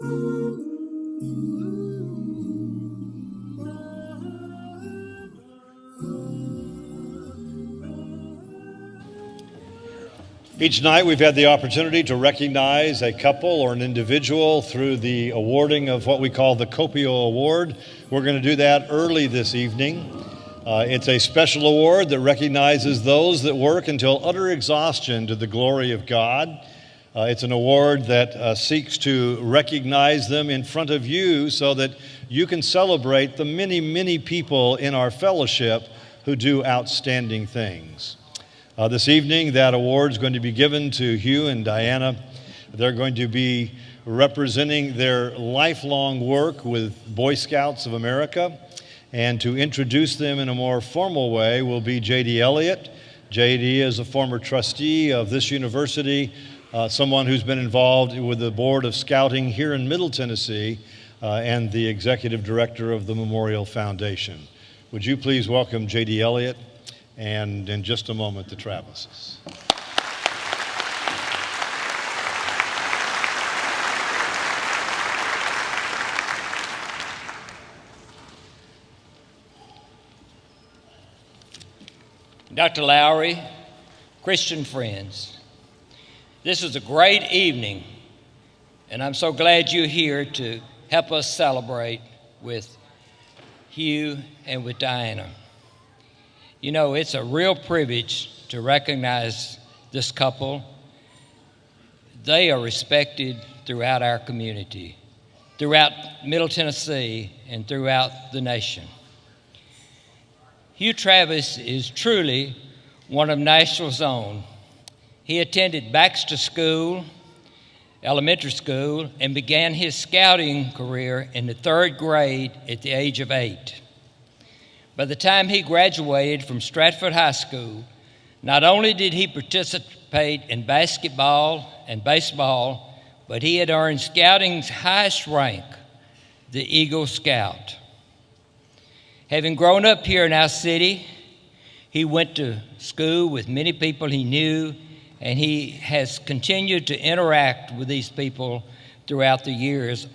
Each night we've had the opportunity to recognize a couple or an individual through the awarding of what we call the Kopio Award. We're going to do that early this evening. It's a special award that recognizes those that work until utter exhaustion to the glory of God. It's an award that seeks to recognize them in front of you so that you can celebrate the many, many people in our fellowship who do outstanding things. This evening, that award is going to be given to Hugh and Diana. They're going to be representing their lifelong work with Boy Scouts of America. And to introduce them in a more formal way will be J.D. Elliott. J.D. is a former trustee of this university, someone who's been involved with the Board of Scouting here in Middle Tennessee, and the executive director of the Memorial Foundation. Would you please welcome J.D. Elliott? And in just a moment, the Travises. Dr. Lowry, Christian friends, this is a great evening, and I'm so glad you're here to help us celebrate with Hugh and with Diana. You know, it's a real privilege to recognize this couple. They are respected throughout our community, throughout Middle Tennessee, and throughout the nation. Hugh Travis is truly one of Nashville's own. He attended Baxter School, elementary school, and began his scouting career in the 3rd grade at the age of 8. By the time he graduated from Stratford High School, not only did he participate in basketball and baseball, but he had earned scouting's highest rank, the Eagle Scout. Having grown up here in our city, he went to school with many people he knew, and he has continued to interact with these people throughout the years,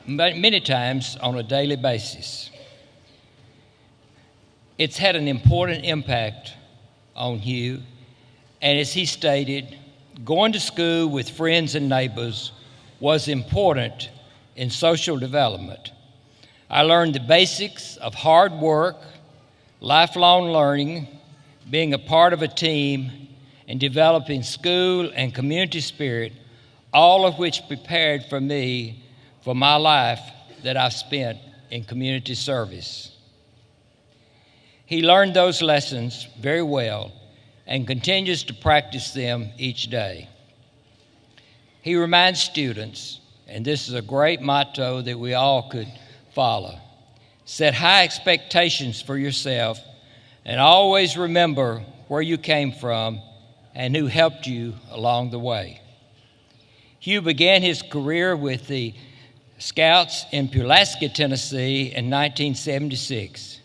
many times on a daily basis. It's had an important impact on Hugh, and as he stated, going to school with friends and neighbors was important in social development. I learned the basics of hard work, lifelong learning, being a part of a team, and developing school and community spirit, all of which prepared for me for my life that I've spent in community service. He learned those lessons very well and continues to practice them each day. He reminds students, and this is a great motto that we all could follow: set high expectations for yourself and always remember where you came from and who helped you along the way. Hugh began his career with the Scouts in Pulaski, Tennessee in 1976.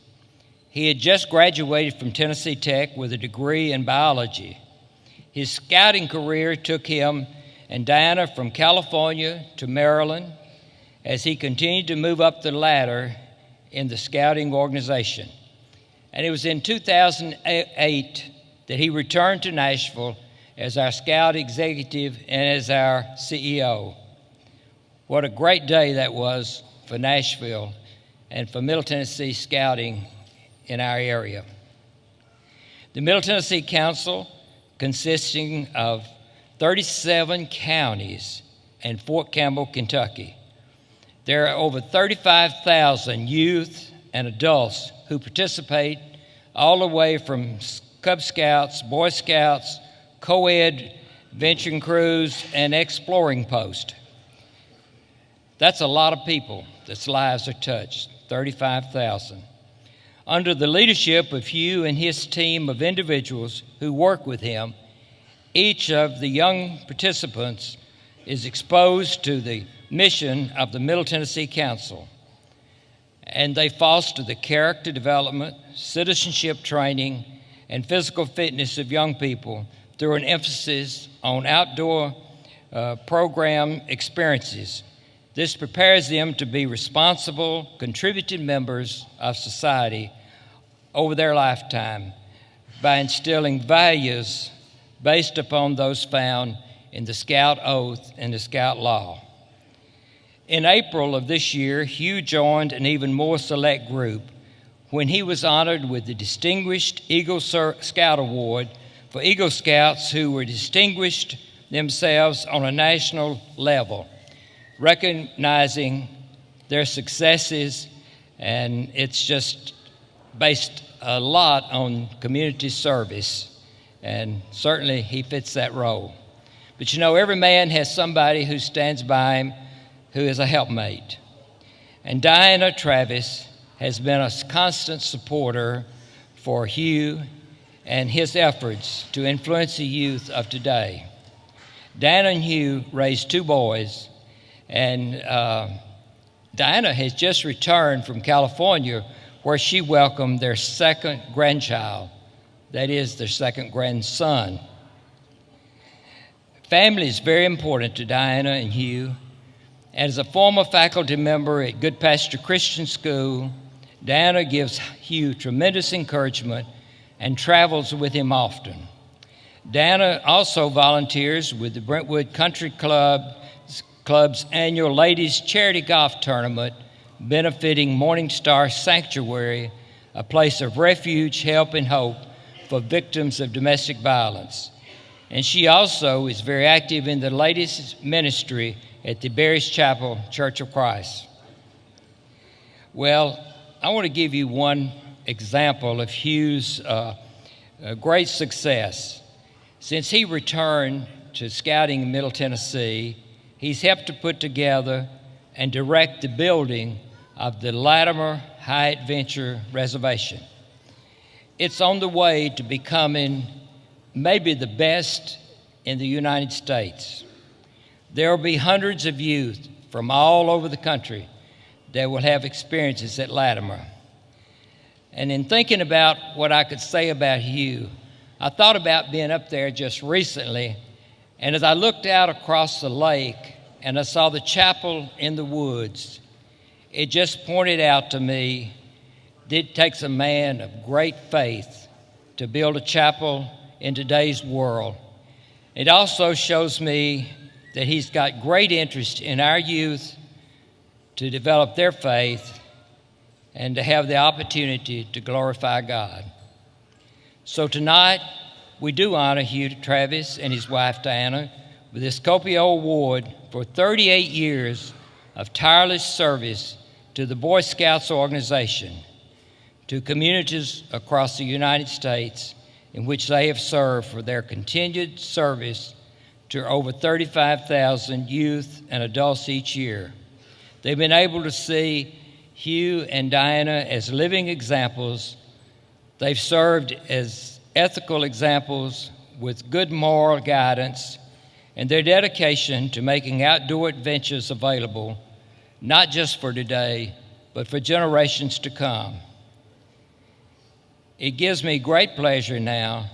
He had just graduated from Tennessee Tech with a degree in biology. His scouting career took him and Diana from California to Maryland as he continued to move up the ladder in the scouting organization. And it was in 2008 that he returned to Nashville as our scout executive and as our CEO. What a great day that was for Nashville and for Middle Tennessee scouting in our area. The Middle Tennessee Council, consisting of 37 counties and Fort Campbell, Kentucky. There are over 35,000 youth and adults who participate all the way from Cub Scouts, Boy Scouts, co-ed venturing crews, and exploring posts. That's a lot of people that's lives are touched, 35,000. Under the leadership of Hugh and his team of individuals who work with him, each of the young participants is exposed to the mission of the Middle Tennessee Council, and they foster the character development, citizenship training, and physical fitness of young people through an emphasis on outdoor program experiences, This prepares them to be responsible, contributing members of society over their lifetime by instilling values based upon those found in the Scout Oath and the Scout Law. In April of this year, Hugh joined an even more select group when he was honored with the Distinguished Eagle Scout Award for Eagle Scouts who were distinguished themselves on a national level, recognizing their successes, and it's just based a lot on community service, and certainly he fits that role. But you know, every man has somebody who stands by him who is a helpmate. And Diana Travis has been a constant supporter for Hugh and his efforts to influence the youth of today. Diana and Hugh raised 2 boys, and Diana has just returned from California where she welcomed their 2nd grandchild, that is, their 2nd grandson. Family is very important to Diana and Hugh. As a former faculty member at Good Pastor Christian School, Diana gives Hugh tremendous encouragement and travels with him often. Diana also volunteers with the Brentwood Country Club's annual Ladies Charity Golf Tournament, benefiting Morning Star Sanctuary, a place of refuge, help, and hope for victims of domestic violence. And she also is very active in the ladies' ministry at the Barry's Chapel Church of Christ. Well, I want to give you one example of Hugh's great success. Since he returned to scouting in Middle Tennessee, he's helped to put together and direct the building of the Latimer High Adventure Reservation. It's on the way to becoming maybe the best in the United States. There will be hundreds of youth from all over the country that will have experiences at Latimer. And in thinking about what I could say about Hugh, I thought about being up there just recently, and as I looked out across the lake and I saw the chapel in the woods, it just pointed out to me that it takes a man of great faith to build a chapel in today's world. It also shows me that he's got great interest in our youth to develop their faith and to have the opportunity to glorify God. So tonight, we do honor Hugh Travis and his wife Diana with this Kopio Award for 38 years of tireless service to the Boy Scouts organization, to communities across the United States in which they have served, for their continued service to over 35,000 youth and adults each year. They've been able to see Hugh and Diana as living examples. They've served as ethical examples with good moral guidance, and their dedication to making outdoor adventures available, not just for today, but for generations to come. It gives me great pleasure now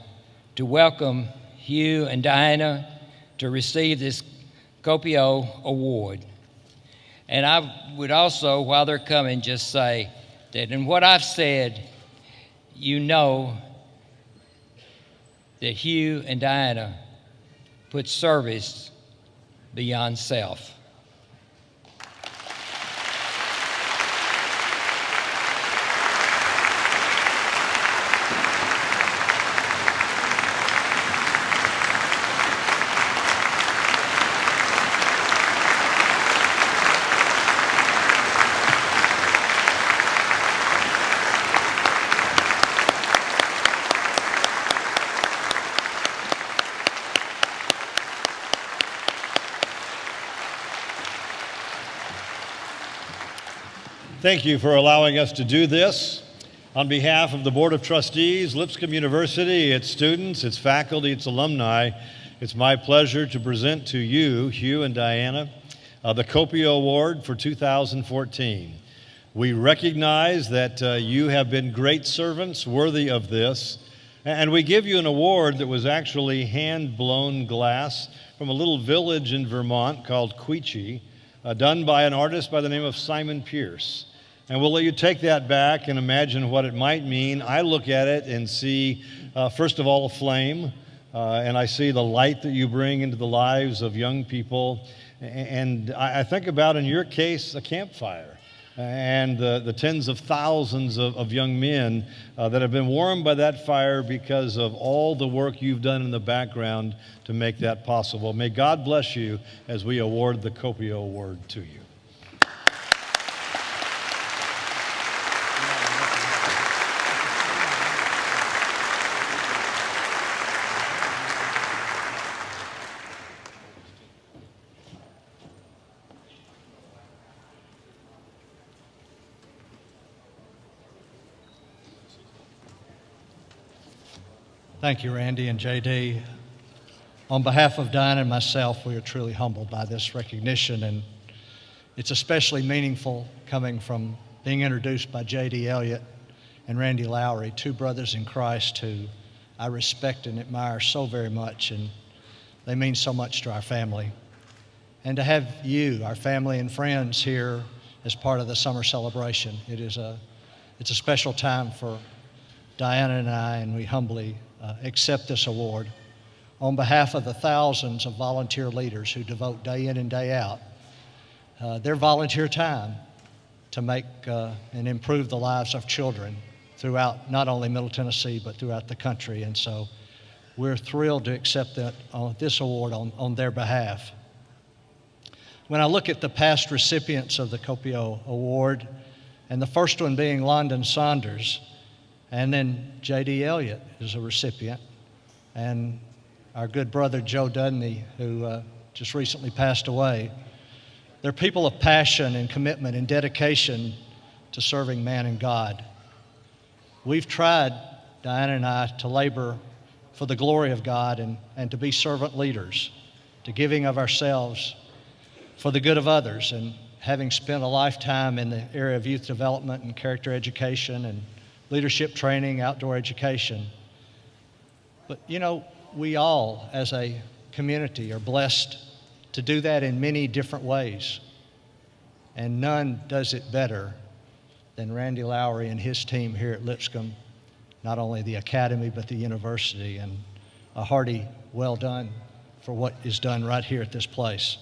to welcome Hugh and Diana to receive this Kopio Award. And I would also, while they're coming, just say that in what I've said, you know that Hugh and Diana put service beyond self. Thank you for allowing us to do this. On behalf of the Board of Trustees, Lipscomb University, its students, its faculty, its alumni, it's my pleasure to present to you, Hugh and Diana, the Kopio Award for 2014. We recognize that you have been great servants worthy of this, and we give you an award that was actually hand-blown glass from a little village in Vermont called Quechee, done by an artist by the name of Simon Pierce. And we'll let you take that back and imagine what it might mean. I look at it and see, first of all, a flame, and I see the light that you bring into the lives of young people. And I think about, in your case, a campfire and the tens of thousands of young men that have been warmed by that fire because of all the work you've done in the background to make that possible. May God bless you as we award the Kopio Award to you. Thank you, Randy and JD. On behalf of Diana and myself, we are truly humbled by this recognition, and it's especially meaningful coming from being introduced by JD Elliott and Randy Lowry, two brothers in Christ who I respect and admire so very much, and they mean so much to our family. And to have you, our family and friends, here as part of the summer celebration, it's a special time for Diana and I, and we humbly accept this award on behalf of the thousands of volunteer leaders who devote day in and day out their volunteer time to make and improve the lives of children throughout not only Middle Tennessee but throughout the country. And so we're thrilled to accept this award on their behalf. When I look at the past recipients of the Kopio Award, and the first one being London Saunders, and then J.D. Elliott is a recipient, and our good brother Joe Dudney, who just recently passed away. They're people of passion and commitment and dedication to serving man and God. We've tried, Diana and I, to labor for the glory of God and to be servant leaders, to giving of ourselves for the good of others, and having spent a lifetime in the area of youth development and character education and leadership training, outdoor education. But you know, we all as a community are blessed to do that in many different ways. And none does it better than Randy Lowry and his team here at Lipscomb, not only the academy, but the university. And a hearty well done for what is done right here at this place.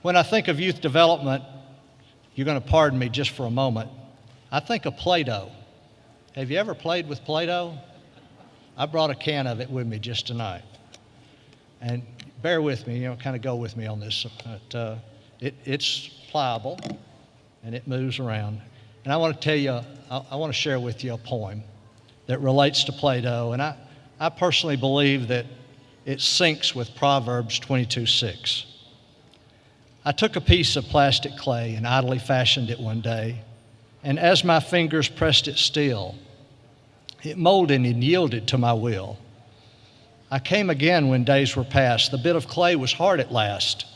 When I think of youth development, you're going to pardon me just for a moment, I think of Play-Doh. Have you ever played with Play-Doh? I brought a can of it with me just tonight. And bear with me, kind of go with me on this. But, it's pliable and it moves around. And I want to tell you, I want to share with you a poem that relates to Play-Doh. And I personally believe that it syncs with Proverbs 22:6. I took a piece of plastic clay and idly fashioned it one day. And as my fingers pressed it still, it molded and yielded to my will. I came again when days were past. The bit of clay was hard at last.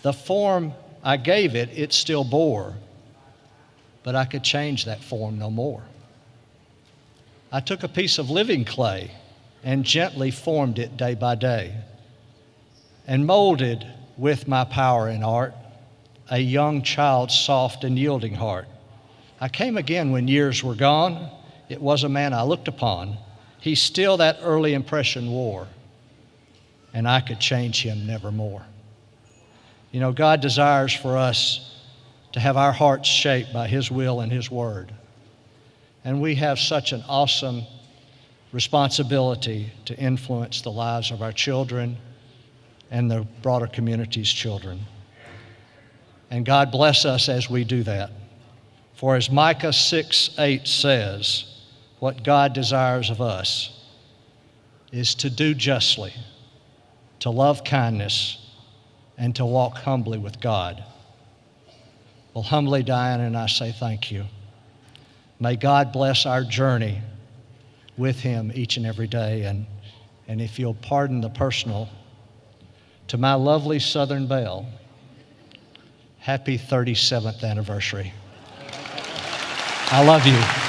The form I gave it, it still bore, but I could change that form no more. I took a piece of living clay and gently formed it day by day, and molded with my power and art a young child's soft and yielding heart. I came again when years were gone. It was a man I looked upon. He still that early impression wore, and I could change him nevermore. You know, God desires for us to have our hearts shaped by His will and His word. And we have such an awesome responsibility to influence the lives of our children and the broader community's children. And God bless us as we do that. For as Micah 6:8 says, what God desires of us is to do justly, to love kindness, and to walk humbly with God. Well, humbly, Diana and I say thank you. May God bless our journey with Him each and every day. And if you'll pardon the personal, to my lovely Southern Belle, happy 37th anniversary. I love you.